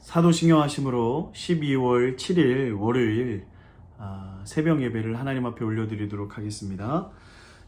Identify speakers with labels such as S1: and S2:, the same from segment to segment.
S1: 사도신경 하심으로 12월 7일 월요일 새벽 예배를 하나님 앞에 올려드리도록 하겠습니다.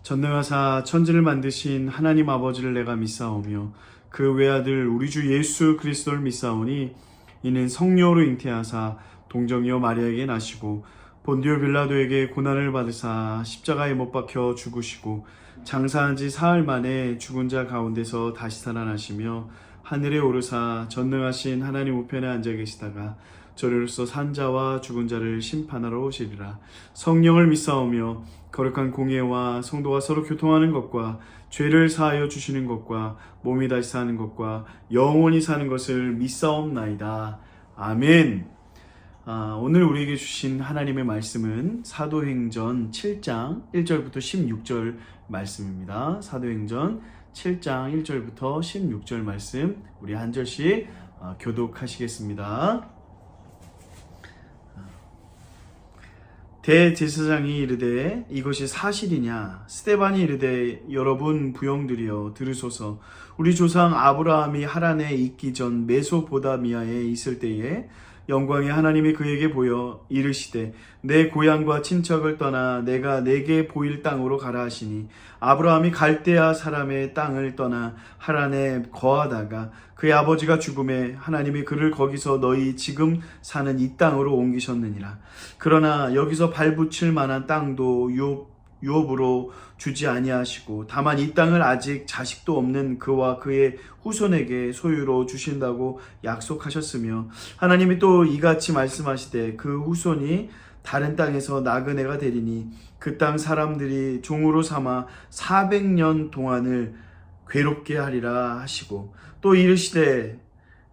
S1: 전능하사 천지를 만드신 하나님 아버지를 내가 믿사오며 그 외아들 우리 주 예수 그리스도를 믿사오니 이는 성령으로 잉태하사 동정이여 마리아에게 나시고 본디오 빌라도에게 고난을 받으사 십자가에 못 박혀 죽으시고 장사한 지 사흘 만에 죽은 자 가운데서 다시 살아나시며 하늘에 오르사 전능하신 하나님 우편에 앉아 계시다가 저리로서 산 자와 죽은 자를 심판하러 오시리라. 성령을 믿사오며 거룩한 공예와 성도가 서로 교통하는 것과 죄를 사하여 주시는 것과 몸이 다시 사는 것과 영원히 사는 것을 믿사옵나이다. 아멘. 오늘 우리에게 주신 하나님의 말씀은 사도행전 7장 1절부터 16절 말씀입니다. 사도행전 7장 1절부터 16절 말씀 우리 한 절씩 교독하시겠습니다. 대제사장이 이르되 이것이 사실이냐? 스데반이 이르되 여러분 부형들이여 들으소서. 우리 조상 아브라함이 하란에 있기 전 메소포다미아에 있을 때에 영광의 하나님이 그에게 보여 이르시되 내 고향과 친척을 떠나 내가 내게 보일 땅으로 가라 하시니 아브라함이 갈대아 사람의 땅을 떠나 하란에 거하다가 그의 아버지가 죽음에 하나님이 그를 거기서 너희 지금 사는 이 땅으로 옮기셨느니라. 그러나 여기서 발붙일 만한 땅도 유업으로 주지 아니하시고 다만 이 땅을 아직 자식도 없는 그와 그의 후손에게 소유로 주신다고 약속하셨으며 하나님이 또 이같이 말씀하시되 그 후손이 다른 땅에서 나그네가 되리니 그 땅 사람들이 종으로 삼아 400년 동안을 괴롭게 하리라 하시고 또 이르시되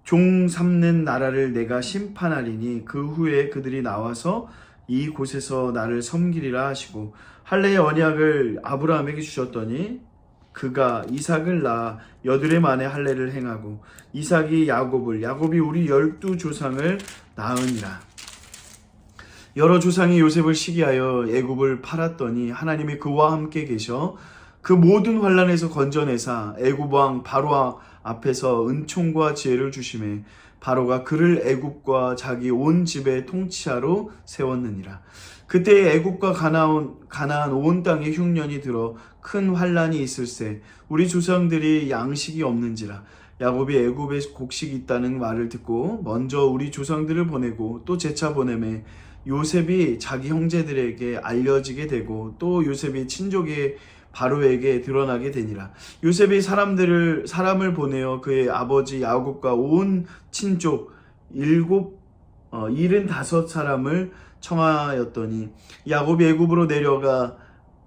S1: 종 삼는 나라를 내가 심판하리니 그 후에 그들이 나와서 이 곳에서 나를 섬기리라 하시고 할례의 언약을 아브라함에게 주셨더니 그가 이삭을 낳아 여드레 만에 할례를 행하고 이삭이 야곱이 우리 12조상을 낳으니라. 여러 조상이 요셉을 시기하여 애굽을 팔았더니 하나님이 그와 함께 계셔 그 모든 환난에서 건져내사 애굽 왕 바로 앞에서 은총과 지혜를 주심에 바로가 그를 애굽과 자기 온 집의 통치하로 세웠느니라. 그때 애굽과 가나안 온 땅에 흉년이 들어 큰 환난이 있을세 우리 조상들이 양식이 없는지라. 야곱이 애굽에 곡식이 있다는 말을 듣고 먼저 우리 조상들을 보내고 또 재차 보내매 요셉이 자기 형제들에게 알려지게 되고 또 요셉이 친족의 바로에게 드러나게 되니라. 요셉이 사람을 보내어 그의 아버지 야곱과 온 친족 75사람을 청하였더니 야곱이 애굽으로 내려가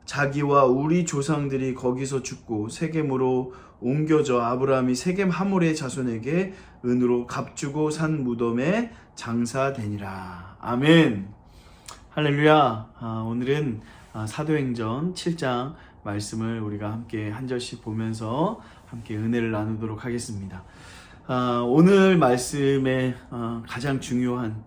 S1: 자기와 우리 조상들이 거기서 죽고 세겜으로 옮겨져 아브라함이 세겜 하몰의 자손에게 은으로 값주고 산 무덤에 장사되니라. 아멘. 할렐루야. 오늘은 사도행전 7장 말씀을 우리가 함께 한 절씩 보면서 함께 은혜를 나누도록 하겠습니다. 오늘 말씀의 가장 중요한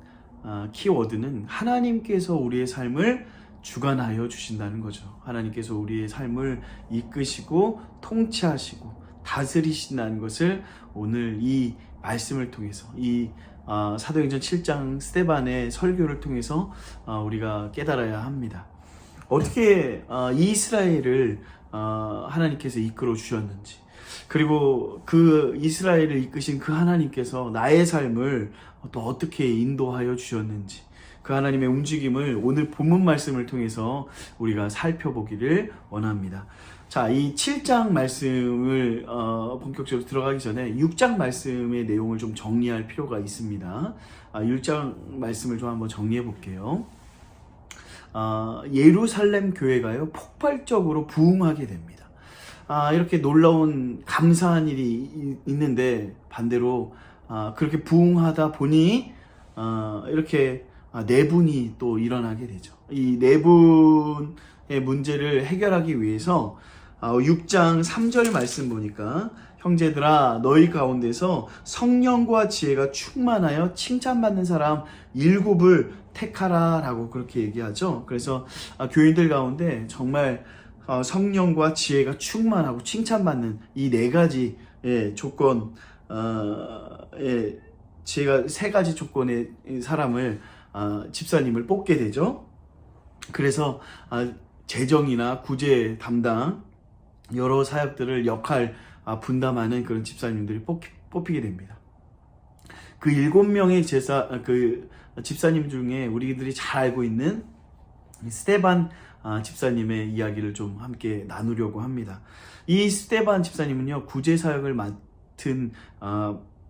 S1: 키워드는 하나님께서 우리의 삶을 주관하여 주신다는 거죠. 하나님께서 우리의 삶을 이끄시고 통치하시고 다스리신다는 것을 오늘 이 말씀을 통해서 이 사도행전 7장 스데반의 설교를 통해서 우리가 깨달아야 합니다. 어떻게 이스라엘을 하나님께서 이끌어 주셨는지, 그리고 그 이스라엘을 이끄신 그 하나님께서 나의 삶을 또 어떻게 인도하여 주셨는지, 그 하나님의 움직임을 오늘 본문 말씀을 통해서 우리가 살펴보기를 원합니다. 자, 이 7장 말씀을 본격적으로 들어가기 전에 6장 말씀의 내용을 좀 정리할 필요가 있습니다. 6장 말씀을 좀 한번 정리해 볼게요. 예루살렘 교회가요 폭발적으로 부흥하게 됩니다. 이렇게 놀라운 감사한 일이 있는데 반대로 그렇게 부흥하다 보니 이렇게 내분이 또 일어나게 되죠. 이 내분의 문제를 해결하기 위해서 6장 3절 말씀 보니까 형제들아 너희 가운데서 성령과 지혜가 충만하여 칭찬받는 사람 7을 택하라 라고 그렇게 얘기하죠. 그래서 교인들 가운데 정말 성령과 지혜가 충만하고 칭찬받는 이 4가지 조건 제가 세 가지 조건의 사람을 집사님을 뽑게 되죠. 그래서 재정이나 구제 담당 여러 사역들을 역할 분담하는 그런 집사님들이 뽑히게 됩니다. 그 7명의 집사님 중에 우리들이 잘 알고 있는 스테반 집사님의 이야기를 좀 함께 나누려고 합니다. 이 스테반 집사님은요, 구제 사역을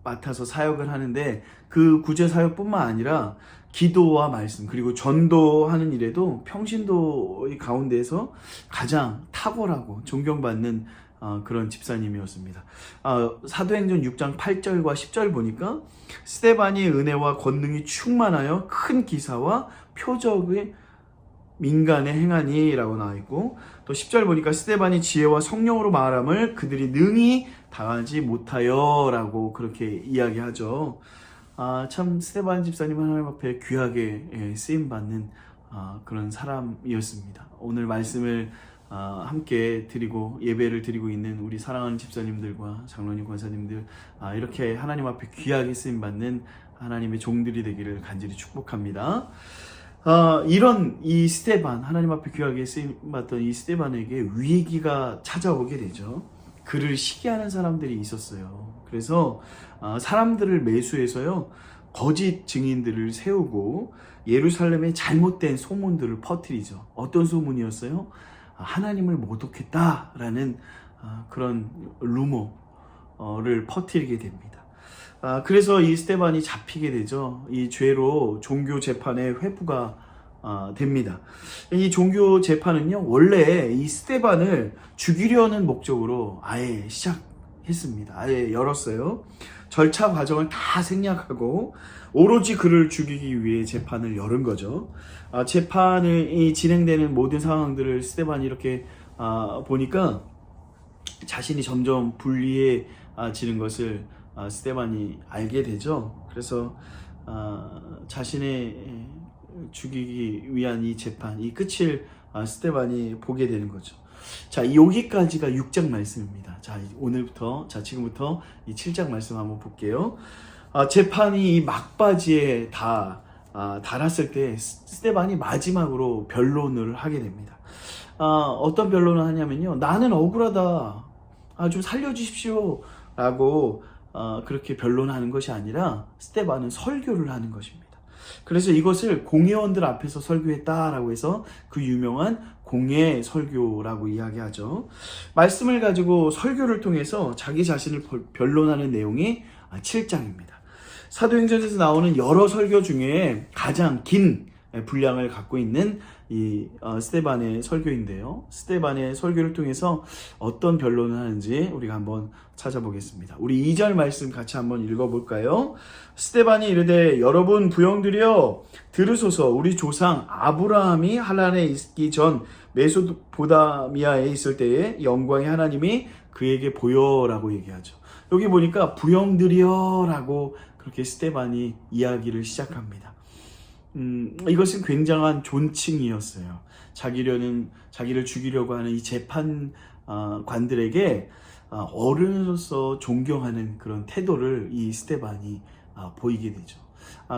S1: 맡아서 사역을 하는데, 그 구제 사역뿐만 아니라 기도와 말씀 그리고 전도하는 일에도 평신도의 가운데에서 가장 탁월하고 존경받는 그런 집사님이었습니다. 사도행전 6장 8절과 10절 보니까 스데반이 은혜와 권능이 충만하여 큰 기사와 표적의 민간에 행하니 라고 나와 있고, 또 10절 보니까 스데반이 지혜와 성령으로 말함을 그들이 능히 당하지 못하여 라고 그렇게 이야기하죠. 참 스데반 집사님은 하나님 앞에 귀하게 쓰임받는 그런 사람이었습니다. 오늘 말씀을 함께 드리고 예배를 드리고 있는 우리 사랑하는 집사님들과 장로님, 권사님들, 이렇게 하나님 앞에 귀하게 쓰임받는 하나님의 종들이 되기를 간절히 축복합니다. 이런 이 스데반, 하나님 앞에 귀하게 쓰임받던 이 스데반에게 위기가 찾아오게 되죠. 그를 시기하는 사람들이 있었어요. 그래서 사람들을 매수해서요, 거짓 증인들을 세우고 예루살렘에 잘못된 소문들을 퍼뜨리죠. 어떤 소문이었어요? 하나님을 모독했다라는 그런 루머를 퍼뜨리게 됩니다. 그래서 이 스데반이 잡히게 되죠. 이 죄로 종교 재판에 회부가 됩니다. 이 종교 재판은요, 원래 이 스데반을 죽이려는 목적으로 아예 시작했습니다. 아예 열었어요. 절차 과정을 다 생략하고 오로지 그를 죽이기 위해 재판을 열은 거죠. 재판이 진행되는 모든 상황들을 스데반이 이렇게 보니까 자신이 점점 불리해지는 것을 스데반이 알게 되죠. 그래서 자신의 죽이기 위한 이 재판, 이 끝을 스데반이 보게 되는 거죠. 자, 여기까지가 6장 말씀입니다. 자, 지금부터 이 7장 말씀 한번 볼게요. 재판이 이 막바지에 달았을 때 스데반이 마지막으로 변론을 하게 됩니다. 어떤 변론을 하냐면요, 나는 억울하다, 좀 살려주십시오 라고 그렇게 변론하는 것이 아니라 스데반은 설교를 하는 것입니다. 그래서 이것을 공회원들 앞에서 설교했다라고 해서 그 유명한 공회 설교라고 이야기하죠. 말씀을 가지고 설교를 통해서 자기 자신을 변론하는 내용이 7장입니다. 사도행전에서 나오는 여러 설교 중에 가장 긴 분량을 갖고 있는 이 스데반의 설교인데요. 스데반의 설교를 통해서 어떤 변론을 하는지 우리가 한번 찾아보겠습니다. 우리 2절 말씀 같이 한번 읽어볼까요? 스데반이 이르되 여러분 부형들이여 들으소서. 우리 조상 아브라함이 하란에 있기 전 메소포다미아에 있을 때에 영광의 하나님이 그에게 보여라고 얘기하죠. 여기 보니까 부형들이여 라고 그렇게 스데반이 이야기를 시작합니다. 이것은 굉장한 존칭이었어요. 자기를 죽이려고 하는 이 재판관들에게 어른으로서 존경하는 그런 태도를 이 스데반이 보이게 되죠.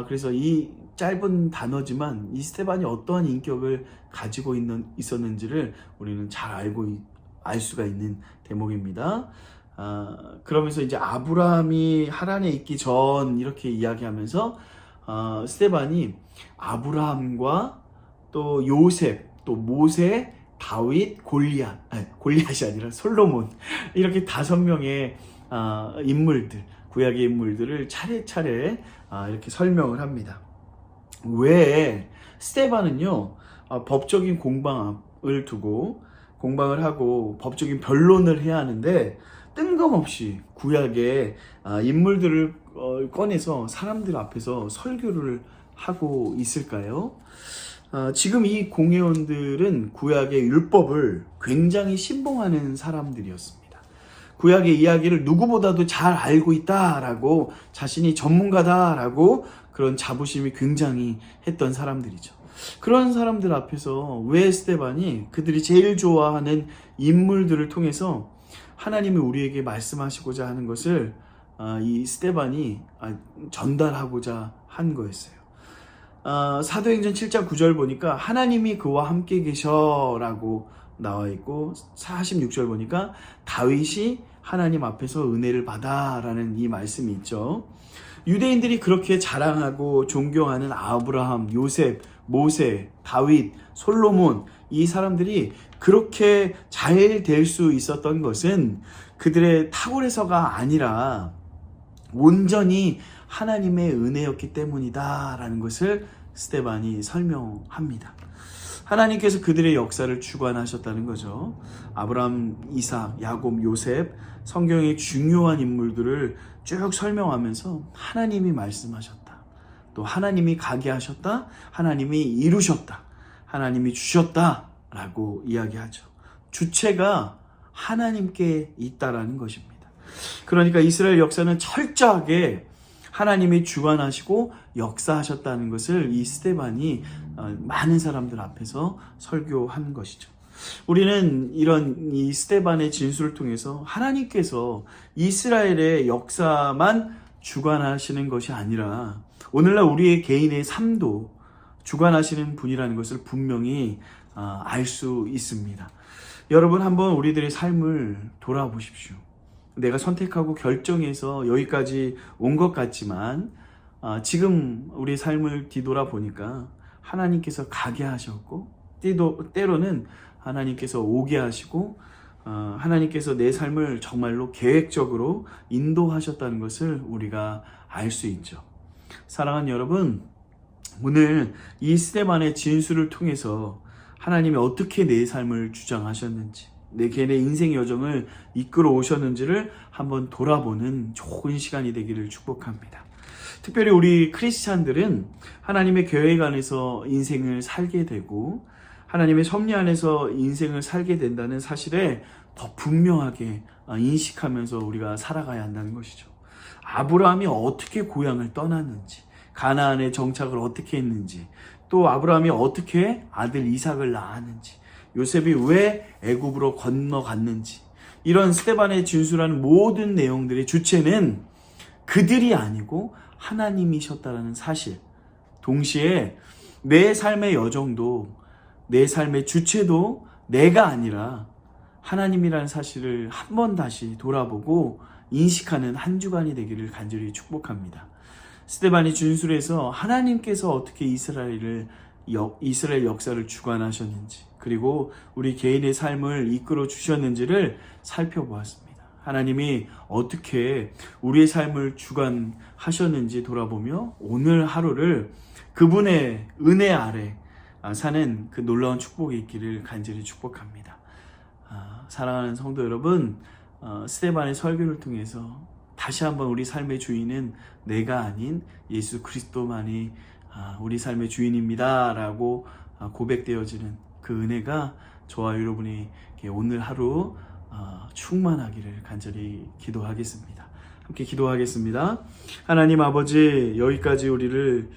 S1: 그래서 이 짧은 단어지만 이 스데반이 어떠한 인격을 가지고 있었는지를 우리는 잘 알 수가 있는 대목입니다. 그러면서 이제 아브라함이 하란에 있기 전 이렇게 이야기하면서 스데반이 아브라함과 또 요셉, 또 모세, 다윗, 골리앗이 아니라 솔로몬, 이렇게 5명의 인물들, 구약의 인물들을 차례차례 이렇게 설명을 합니다. 왜 스데반은요, 법적인 공방을 하고 법적인 변론을 해야 하는데 뜬금없이 구약의 인물들을 꺼내서 사람들 앞에서 설교를 하고 있을까요? 지금 이 공회원들은 구약의 율법을 굉장히 신봉하는 사람들이었습니다. 구약의 이야기를 누구보다도 잘 알고 있다라고, 자신이 전문가다라고 그런 자부심이 굉장히 했던 사람들이죠. 그런 사람들 앞에서 왜 스데반이 그들이 제일 좋아하는 인물들을 통해서 하나님이 우리에게 말씀하시고자 하는 것을 이 스데반이 전달하고자 한 거였어요. 사도행전 7장 9절 보니까 하나님이 그와 함께 계셔라고 나와 있고 46절 보니까 다윗이 하나님 앞에서 은혜를 받아라는 이 말씀이 있죠. 유대인들이 그렇게 자랑하고 존경하는 아브라함, 요셉, 모세, 다윗, 솔로몬, 이 사람들이 그렇게 잘 될 수 있었던 것은 그들의 탁월해서가 아니라 온전히 하나님의 은혜였기 때문이다라는 것을 스데반이 설명합니다. 하나님께서 그들의 역사를 주관하셨다는 거죠. 아브라함, 이삭, 야곱, 요셉, 성경의 중요한 인물들을 쭉 설명하면서 하나님이 말씀하셨다. 또 하나님이 가게 하셨다. 하나님이 이루셨다. 하나님이 주셨다. 라고 이야기하죠. 주체가 하나님께 있다라는 것입니다. 그러니까 이스라엘 역사는 철저하게 하나님이 주관하시고 역사하셨다는 것을 이 스데반이 많은 사람들 앞에서 설교한 것이죠. 우리는 이런 이 스데반의 진술을 통해서 하나님께서 이스라엘의 역사만 주관하시는 것이 아니라 오늘날 우리의 개인의 삶도 주관하시는 분이라는 것을 분명히 알 수 있습니다. 여러분 한번 우리들의 삶을 돌아보십시오. 내가 선택하고 결정해서 여기까지 온 것 같지만 지금 우리 삶을 뒤돌아보니까 하나님께서 가게 하셨고 때로는 하나님께서 오게 하시고 하나님께서 내 삶을 정말로 계획적으로 인도하셨다는 것을 우리가 알 수 있죠. 사랑하는 여러분, 오늘 이 스데반의 진술을 통해서 하나님이 어떻게 내 삶을 주장하셨는지, 내 개인의 인생 여정을 이끌어 오셨는지를 한번 돌아보는 좋은 시간이 되기를 축복합니다. 특별히 우리 크리스찬들은 하나님의 계획 안에서 인생을 살게 되고 하나님의 섭리 안에서 인생을 살게 된다는 사실에 더 분명하게 인식하면서 우리가 살아가야 한다는 것이죠. 아브라함이 어떻게 고향을 떠났는지, 가나안의 정착을 어떻게 했는지, 또 아브라함이 어떻게 아들 이삭을 낳았는지, 요셉이 왜 애굽으로 건너갔는지, 이런 스데반의 진술하는 모든 내용들의 주체는 그들이 아니고 하나님이셨다는 사실, 동시에 내 삶의 여정도, 내 삶의 주체도 내가 아니라 하나님이라는 사실을 한 번 다시 돌아보고 인식하는 한 주간이 되기를 간절히 축복합니다. 스데반이 진술에서 하나님께서 어떻게 이스라엘 역사를 주관하셨는지, 그리고 우리 개인의 삶을 이끌어 주셨는지를 살펴보았습니다. 하나님이 어떻게 우리의 삶을 주관하셨는지 돌아보며 오늘 하루를 그분의 은혜 아래 사는 그 놀라운 축복이 있기를 간절히 축복합니다. 사랑하는 성도 여러분, 스데반의 설교를 통해서 다시 한번 우리 삶의 주인은 내가 아닌 예수 그리스도만이 우리 삶의 주인입니다 라고 고백되어지는 그 은혜가 저와 여러분이 오늘 하루 충만하기를 간절히 기도하겠습니다. 함께 기도하겠습니다. 하나님 아버지, 여기까지 우리를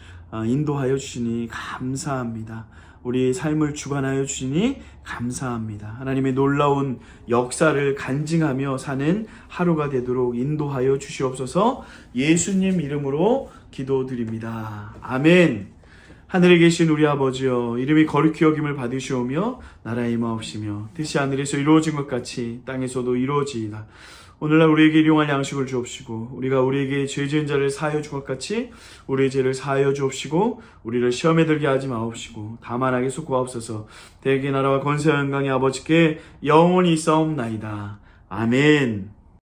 S1: 인도하여 주시니 감사합니다. 우리 삶을 주관하여 주시니 감사합니다. 하나님의 놀라운 역사를 간증하며 사는 하루가 되도록 인도하여 주시옵소서. 예수님 이름으로 기도드립니다. 아멘. 하늘에 계신 우리 아버지여, 이름이 거룩히 여김을 받으시오며 나라의 임하옵시며 뜻이 하늘에서 이루어진 것 같이 땅에서도 이루어지이다. 오늘날 우리에게 일용할 양식을 주옵시고 우리가 우리에게 죄 지은 자를 사하여 준 것 같이 우리의 죄를 사하여 주옵시고 우리를 시험에 들게 하지 마옵시고 다만 악에서 구하옵소서. 대개 나라와 권세와 영광이 아버지께 영원히 있사옵나이다. 아멘.